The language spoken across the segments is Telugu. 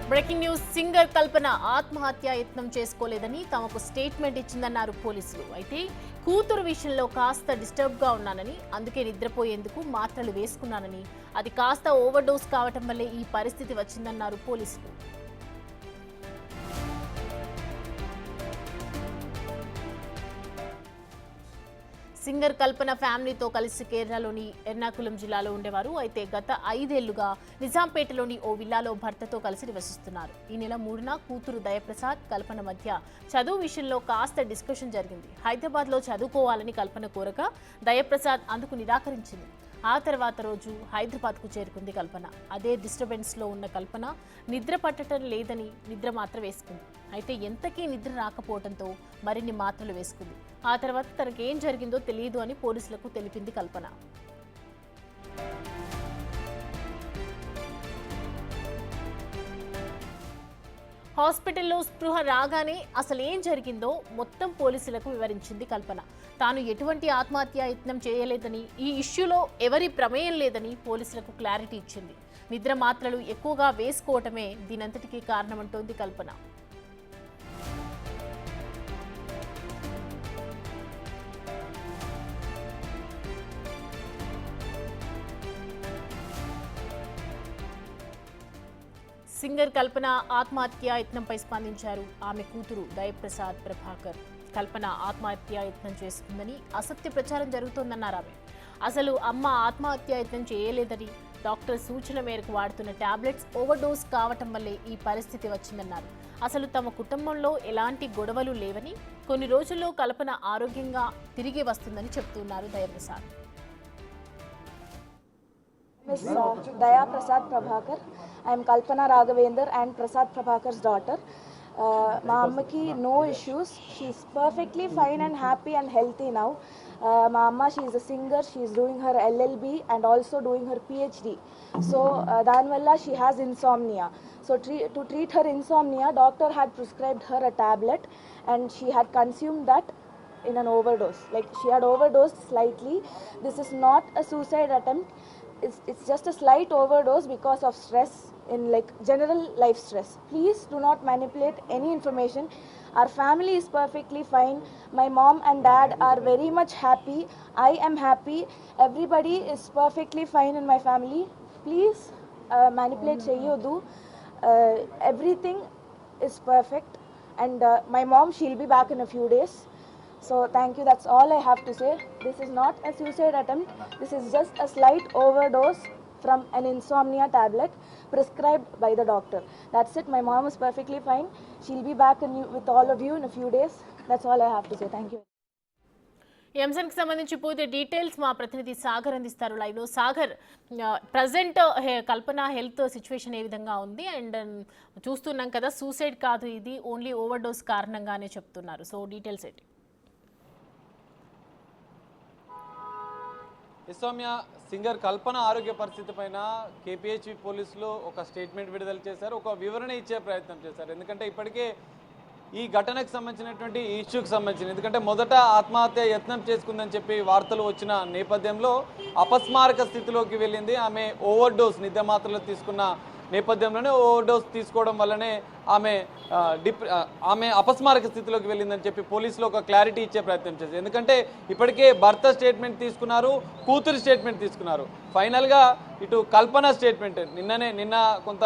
Breaking news. సింగర్ కల్పన ఆత్మహత్య యత్నం చేసుకోలేదని తమకు స్టేట్మెంట్ ఇచ్చిందన్నారు పోలీసులు. అయితే కూతురు విషయంలో కాస్త డిస్టర్బ్గా ఉన్నానని, అందుకే నిద్రపోయేందుకు మాత్రలు వేసుకున్నానని, అది కాస్త ఓవర్డోస్ కావటం వల్లే ఈ పరిస్థితి వచ్చిందన్నారు పోలీసులు. సింగర్ కల్పన ఫ్యామిలీతో కలిసి కేరళలోని ఎర్నాకులం జిల్లాలో ఉండేవారు. అయితే గత 5 ఏళ్లుగా నిజాంపేటలోని ఓ విల్లాలో భర్తతో కలిసి నివసిస్తున్నారు. ఈ నెల 3న కూతురు దయప్రసాద్ కల్పన మధ్య చదువు విషయంలో కాస్త డిస్కషన్ జరిగింది. హైదరాబాద్లో చదువుకోవాలని కల్పన కోరగా దయప్రసాద్ అందుకు నిరాకరించింది. ఆ తర్వాత రోజు హైదరాబాద్కు చేరుకుంది కల్పన. అదే డిస్టర్బెన్స్లో ఉన్న కల్పన నిద్ర పట్టడం లేదని నిద్ర మాత్ర వేసుకుంది. అయితే ఎంతకీ నిద్ర రాకపోవడంతో మరిన్ని మాత్రలు వేసుకుంది. ఆ తర్వాత తనకేం జరిగిందో తెలియదు అని పోలీసులకు తెలిపింది కల్పన. హాస్పిటల్లో స్పృహ రాగానే అసలేం జరిగిందో మొత్తం పోలీసులకు వివరించింది కల్పన. తాను ఎటువంటి ఆత్మహత్యా యత్నం చేయలేదని, ఈ ఇష్యూలో ఎవరి ప్రమేయం లేదని పోలీసులకు క్లారిటీ ఇచ్చింది. నిద్ర మాత్రలు ఎక్కువగా వేసుకోవటమే దీనంతటికీ కారణమంటోంది కల్పన. సింగర్ కల్పన ఆత్మహత్యా యత్నంపై స్పందించారు ఆమె కూతురు దయప్రసాద్ ప్రభాకర్. కల్పన ఆత్మహత్యా యత్నం చేసుకుందని అసత్య ప్రచారం జరుగుతోందన్నారు ఆమె. అసలు అమ్మ ఆత్మహత్యా యత్నం చేయలేదని, డాక్టర్ సూచన మేరకు వాడుతున్న టాబ్లెట్స్ ఓవర్డోస్ కావటం వల్లే ఈ పరిస్థితి వచ్చిందన్నారు. అసలు తమ కుటుంబంలో ఎలాంటి గొడవలు లేవని, కొన్ని రోజుల్లో కల్పన ఆరోగ్యంగా తిరిగి వస్తుందని చెప్తున్నారు Dayaprasad. Miss Daya Prasad Prabhakar. I am Kalpana Raghavendra and Prasad Prabhakar's daughter. My ammaki no issues. She is perfectly fine and happy and healthy now. My amma, she is a singer. She is doing her LLB and also doing her PhD. So danvalla she has insomnia. So to treat her insomnia, doctor had prescribed her a tablet and she had consumed that in an overdose. Like she had overdosed slightly. This is not a suicide attempt. It's just a slight overdose because of stress in like general life stress. Please do not manipulate any information. Our family is perfectly fine. My mom and dad are very much happy. I am happy. Everybody is perfectly fine in my family. Please manipulate cheyodu. Everything is perfect and my mom, she'll be back in a few days. So thank you, that's all I have to say. This is not a suicide attempt. This is just a slight overdose from an insomnia tablet prescribed by the doctor. That's it. My mom is perfectly fine. She'll be back with all of you in a few days. That's all I have to say. Thank you. ఈ అంశానికి సంబంధించి పూర్తి డీటెయిల్స్ మా ప్రతినిధి సాగర్ అందిస్తారు లైవ్ లో. సాగర్, ప్రజెంట్ కల్పన హెల్త్ సిచ్యువేషన్ ఏ విధంగా ఉంది? అండ్ చూస్తున్నాం కదా, సూసైడ్ కాదు ఇది, ఓన్లీ ఓవర్ డోస్ కారణంగానే చెప్తున్నారు. సో డీటెయిల్స్ ఏంటి? సౌమ్య, సింగర్ కల్పన ఆరోగ్య పరిస్థితి పైన కేపీహెచ్బి పోలీసులు ఒక స్టేట్మెంట్ విడుదల చేశారు, ఒక వివరణ ఇచ్చే ప్రయత్నం చేశారు. ఎందుకంటే ఇప్పటికే ఈ ఘటనకు సంబంధించినటువంటి ఇష్యూకి సంబంధించిన, ఎందుకంటే మొదట ఆత్మహత్య యత్నం చేసుకుందని చెప్పి వార్తలు వచ్చిన నేపథ్యంలో అపస్మారక స్థితిలోకి వెళ్ళింది ఆమె. ఓవర్ డోస్ నిద్ర మాత్రలు తీసుకున్న నేపథ్యంలోనే ఓవర్ డోస్ తీసుకోవడం వల్లనే ఆమె అపస్మారక స్థితిలోకి వెళ్ళిందని చెప్పి పోలీసులు ఒక క్లారిటీ ఇచ్చే ప్రయత్నం చేశారు. ఎందుకంటే ఇప్పటికే భర్త స్టేట్మెంట్ తీసుకున్నారు, కూతురు స్టేట్మెంట్ తీసుకున్నారు. ఫైనల్గా ఇటు కల్పన స్టేట్మెంట్ నిన్న కొంత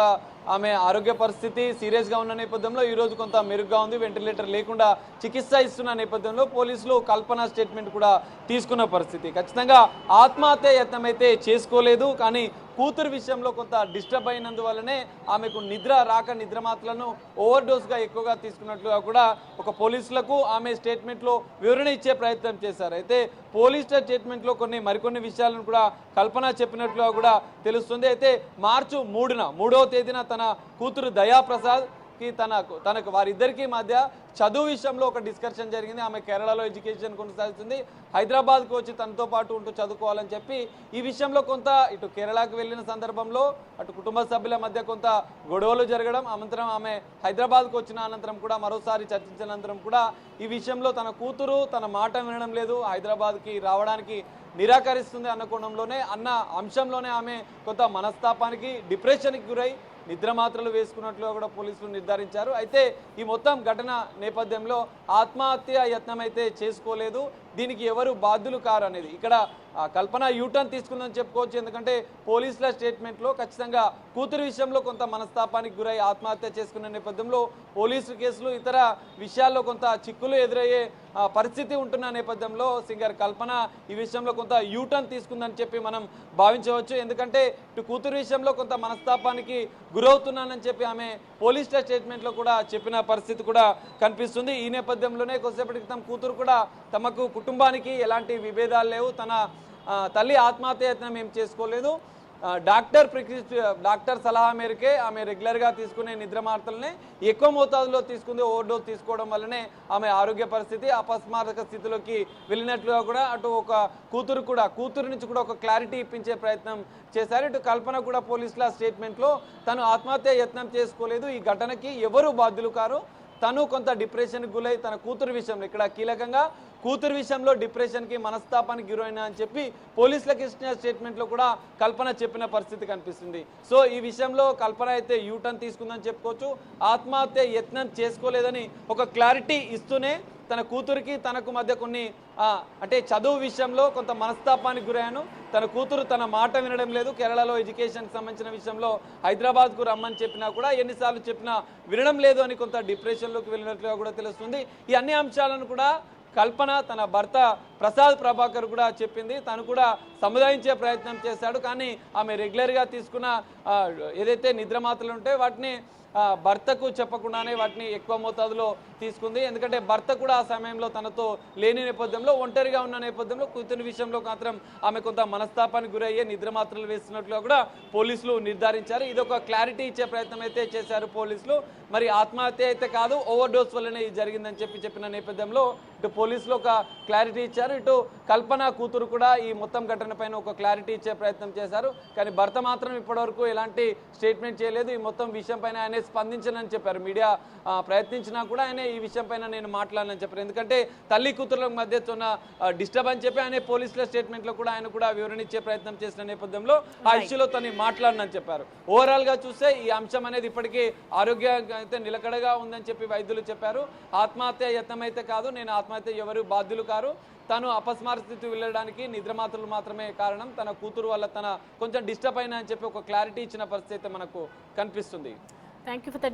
ఆమె ఆరోగ్య పరిస్థితి సీరియస్గా ఉన్న నేపథ్యంలో ఈరోజు కొంత మెరుగ్గా ఉంది. వెంటిలేటర్ లేకుండా చికిత్స ఇస్తున్న నేపథ్యంలో పోలీసులు కల్పన స్టేట్మెంట్ కూడా తీసుకున్న పరిస్థితి. ఖచ్చితంగా ఆత్మహత్య యత్నం అయితే చేసుకోలేదు, కానీ కూతురు విషయంలో కొంత డిస్టర్బ్ అయినందువల్లనే ఆమెకు నిద్ర రాక నిద్ర మాత్రలను ఓవర్ డోస్గా ఎక్కువగా తీసుకున్నట్లుగా కూడా ఒక పోలీసులకు ఆమె స్టేట్మెంట్లో వివరణ ఇచ్చే ప్రయత్నం చేశారు. అయితే పోలీస్ స్టేట్మెంట్లో మరికొన్ని విషయాలను కూడా కల్పన చెప్పినట్లుగా కూడా తెలుస్తుంది. అయితే మార్చి 3వ తేదీన తన కూతురు దయాప్రసాద్ తనకు వారిద్దరికీ మధ్య చదువు విషయంలో ఒక డిస్కషన్ జరిగింది. ఆమె కేరళలో ఎడ్యుకేషన్ కొనసాగుతుంది, హైదరాబాద్కు వచ్చి తనతో పాటు ఉంటూ చదువుకోవాలని చెప్పి ఈ విషయంలో కొంత ఇటు కేరళకు వెళ్ళిన సందర్భంలో అటు కుటుంబ సభ్యుల మధ్య కొంత గొడవలు జరగడం, అనంతరం ఆమె హైదరాబాద్కు వచ్చిన అనంతరం కూడా మరోసారి చర్చించిన అనంతరం కూడా ఈ విషయంలో తన కూతురు తన మాట వినడం లేదు, హైదరాబాద్కి రావడానికి నిరాకరిస్తుంది అన్న కోణంలోనే అంశంలోనే ఆమె కొంత మనస్తాపానికి డిప్రెషన్కి గురై నిద్ర మాత్రలు వేసుకున్నట్లుగా కూడా పోలీసులు నిర్ధారించారు. అయితే ఈ మొత్తం ఘటన నేపథ్యంలో ఆత్మహత్య యత్నం అయితే చేసుకోలేదు, దీనికి ఎవరు బాధ్యులు కారు అనేది ఇక్కడ కల్పన యూటర్న్ తీసుకుందని చెప్పుకోవచ్చు. ఎందుకంటే పోలీసుల స్టేట్మెంట్లో ఖచ్చితంగా కూతురు విషయంలో కొంత మనస్తాపానికి గురై ఆత్మహత్య చేసుకున్న నేపథ్యంలో పోలీసు కేసులు ఇతర విషయాల్లో కొంత చిక్కులు ఎదురయ్యే పరిస్థితి ఉంటున్న నేపథ్యంలో సింగర్ కల్పన ఈ విషయంలో కొంత యూటర్న్ తీసుకుందని చెప్పి మనం భావించవచ్చు. ఎందుకంటే ఇటు కూతురు విషయంలో కొంత మనస్తాపానికి గురవుతున్నానని చెప్పి ఆమె పోలీసుల స్టేట్మెంట్లో కూడా చెప్పిన పరిస్థితి కూడా కనిపిస్తుంది. ఈ నేపథ్యంలోనే కొద్దిసేపటి క్రితం కూతురు కూడా తమకు కుటుంబానికి ఎలాంటి విభేదాలు లేవు, తన తల్లి ఆత్మహత్య యత్నం ఏం చేసుకోలేదు, డాక్టర్ సలహా మేరకే ఆమె రెగ్యులర్గా తీసుకునే నిద్ర మాత్రలనే ఎక్కువ మోతాదులో తీసుకుంది, ఓవర్డోస్ తీసుకోవడం వల్లనే ఆమె ఆరోగ్య పరిస్థితి అపస్మారక స్థితిలోకి వెళ్ళినట్లుగా కూడా అటు ఒక కూతురు నుంచి కూడా ఒక క్లారిటీ ఇప్పించే ప్రయత్నం చేశారు. ఇటు కల్పన కూడా పోలీసుల స్టేట్మెంట్లో తను ఆత్మహత్య యత్నం చేసుకోలేదు, ఈ ఘటనకి ఎవరు బాధ్యులు కారు, తను కొంత డిప్రెషన్కి గురై తన కూతురు విషయంలో ఇక్కడ కీలకంగా కూతురు విషయంలో డిప్రెషన్కి మనస్తాపానికి గురైనా అని చెప్పి పోలీసులకు ఇచ్చిన స్టేట్మెంట్లో కూడా కల్పన చెప్పిన పరిస్థితి కనిపిస్తుంది. సో ఈ విషయంలో కల్పన అయితే యూటర్న్ తీసుకుందని చెప్పుకోవచ్చు. ఆత్మహత్య యత్నం చేసుకోలేదని ఒక క్లారిటీ ఇస్తూనే తన కూతురికి తనకు మధ్య కొన్ని అంటే చదువు విషయంలో కొంత మనస్తాపానికి గురయ్యాను, తన కూతురు తన మాట వినడం లేదు, కేరళలో ఎడ్యుకేషన్కి సంబంధించిన విషయంలో హైదరాబాద్కు రమ్మని చెప్పినా కూడా ఎన్నిసార్లు చెప్పినా వినడం లేదు అని కొంత డిప్రెషన్లోకి వెళ్ళినట్లుగా కూడా తెలుస్తుంది. ఈ అన్ని అంశాలను కూడా కల్పన తన భర్త ప్రసాద్ ప్రభాకర్ కూడా చెప్పింది, తను కూడా సముదాయించే ప్రయత్నం చేశాడు. కానీ ఆమె రెగ్యులర్గా తీసుకున్న ఏదైతే నిద్ర మాత్రలు ఉంటే వాటిని భర్తకు చెప్పకుండానే వాటిని ఎక్కువ మోతాదులో తీసుకుంది. ఎందుకంటే భర్త కూడా ఆ సమయంలో తనతో లేని నేపథ్యంలో ఒంటరిగా ఉన్న నేపథ్యంలో కూతురి విషయంలో మాత్రం ఆమె కొంత మనస్తాపానికి గురయ్యే నిద్ర మాత్రలు వేస్తున్నట్లుగా కూడా పోలీసులు నిర్ధారించారు. ఇది ఒక క్లారిటీ ఇచ్చే ప్రయత్నం అయితే చేశారు పోలీసులు. మరి ఆత్మహత్య అయితే కాదు, ఓవర్ డోస్ వల్లనే ఇది జరిగిందని చెప్పిన నేపథ్యంలో ఇటు పోలీసులు ఒక క్లారిటీ ఇచ్చారు, ఇటు కల్పన కూతురు కూడా ఈ మొత్తం ఘటన పైన ఒక క్లారిటీ ఇచ్చే ప్రయత్నం చేశారు. కానీ భర్త మాత్రం ఇప్పటివరకు ఎలాంటి స్టేట్మెంట్ చేయలేదు, ఈ మొత్తం విషయం పైన ఆయన స్పందించనని చెప్పారు. మీడియా ప్రయత్నించినా కూడా ఆయన ఈ విషయం పైన నేను మాట్లాడనని చెప్పారు. ఎందుకంటే తల్లి కూతురుల మధ్య ఉన్న డిస్టర్బ్ అని చెప్పి ఆయన పోలీసుల స్టేట్మెంట్లో కూడా ఆయన కూడా వివరణ ఇచ్చే ప్రయత్నం చేసిన నేపథ్యంలో ఆ ఇష్యూలో తను మాట్లాడనని చెప్పారు. ఓవరాల్గా చూస్తే ఈ అంశం అనేది ఇప్పటికీ ఆరోగ్యంగా అయితే నిలకడగా ఉందని చెప్పి వైద్యులు చెప్పారు. ఆత్మహత్య యత్నం అయితే కాదు, నేను ఆత్మహత్య ఎవరు బాధ్యులు కారు, తను అపస్మార స్థితి వెళ్ళడానికి నిద్ర మాత్రలు మాత్రమే కారణం, తన కూతురు వల్ల తన కొంచెం డిస్టర్బ్ అయినా అని చెప్పి ఒక క్లారిటీ ఇచ్చిన పరిస్థితి అయితే మనకు కనిపిస్తుంది. Thank you for the